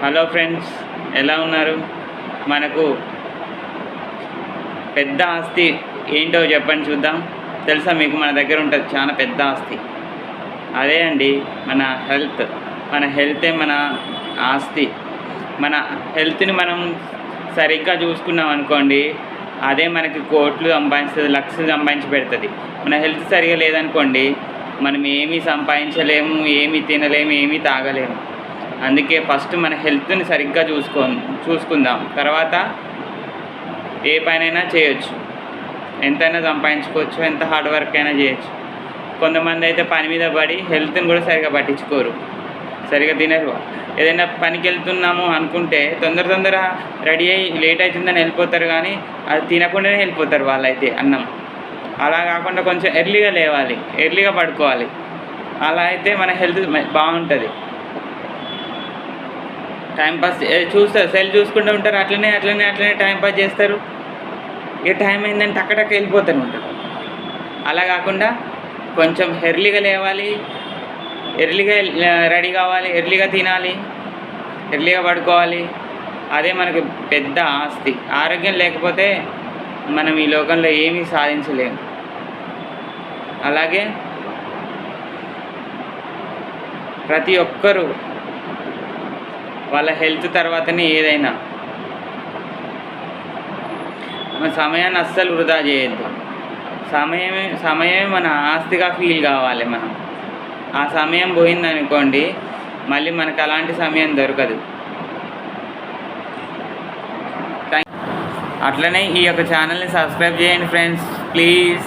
Hello friends, ఎలా ఉన్నారు? మనకు పెద్ద ఆస్తి ఏంటో చెప్పండి చూద్దాం. తెలుసా మీకు? మన దగ్గర ఉంటుంది చాలా పెద్ద ఆస్తి. అదే అండి మన హెల్త్. మన హెల్తే మన ఆస్తి. మన హెల్త్ని మనం సరిగ్గా చూసుకున్నాం అనుకోండి, అదే మనకి కోట్లు సంపాదిస్తుంది, లక్షలు సంపాదించి పెడుతుంది. మన హెల్త్ సరిగా లేదనుకోండి, మనం ఏమీ సంపాదించలేము, ఏమీ తినలేము, ఏమీ తాగలేము. అందుకే ఫస్ట్ మన హెల్త్ని సరిగ్గా చూసుకుందాం. తర్వాత ఏ పనైనా చేయొచ్చు, ఎంతైనా సంపాదించుకోవచ్చు, ఎంత హార్డ్ వర్క్ అయినా చేయొచ్చు. కొంతమంది అయితే పని మీద పడి హెల్త్ని కూడా సరిగా పట్టించుకోరు, సరిగా తినరు. ఏదైనా పనికి వెళ్తున్నాము అనుకుంటే తొందర రెడీ అయ్యి లేట్ అవుతుందని వెళ్ళిపోతారు, కానీ అది తినకుండానే వెళ్ళిపోతారు వాళ్ళైతే అన్నం. అలా కాకుండా కొంచెం ఎర్లీగా లేవాలి, ఎర్లీగా పడుకోవాలి. అలా అయితే మన హెల్త్ బాగుంటుంది. టైంపాస్ చూస్తారు, సెల్ చూసుకుంటూ ఉంటారు, అట్లనే టైంపాస్ చేస్తారు. ఏ టైం అయిందంటే అక్కడక్క వెళ్ళిపోతూనే ఉంటారు. అలా కాకుండా కొంచెం ఎర్లీగా లేవాలి, ఎర్లీగా రెడీ కావాలి, ఎర్లీగా తినాలి, ఎర్లీగా పడుకోవాలి. అదే మనకు పెద్ద ఆస్తి. ఆరోగ్యం లేకపోతే మనం ఈ లోకంలో ఏమీ సాధించలేము. అలాగే ప్రతి ఒక్కరూ వాళ్ళ హెల్త్ తర్వాతనే ఏదైనా. మన సమయాన్ని అస్సలు వృధా చేయొద్దు. సమయమే మన ఆస్తిగా ఫీల్ కావాలి మనం. ఆ సమయం పోయిందనుకోండి, మళ్ళీ మనకు అలాంటి సమయం దొరకదు. అట్లనే ఈ యొక్క ఛానల్ని సబ్స్క్రైబ్ చేయండి ఫ్రెండ్స్, ప్లీజ్.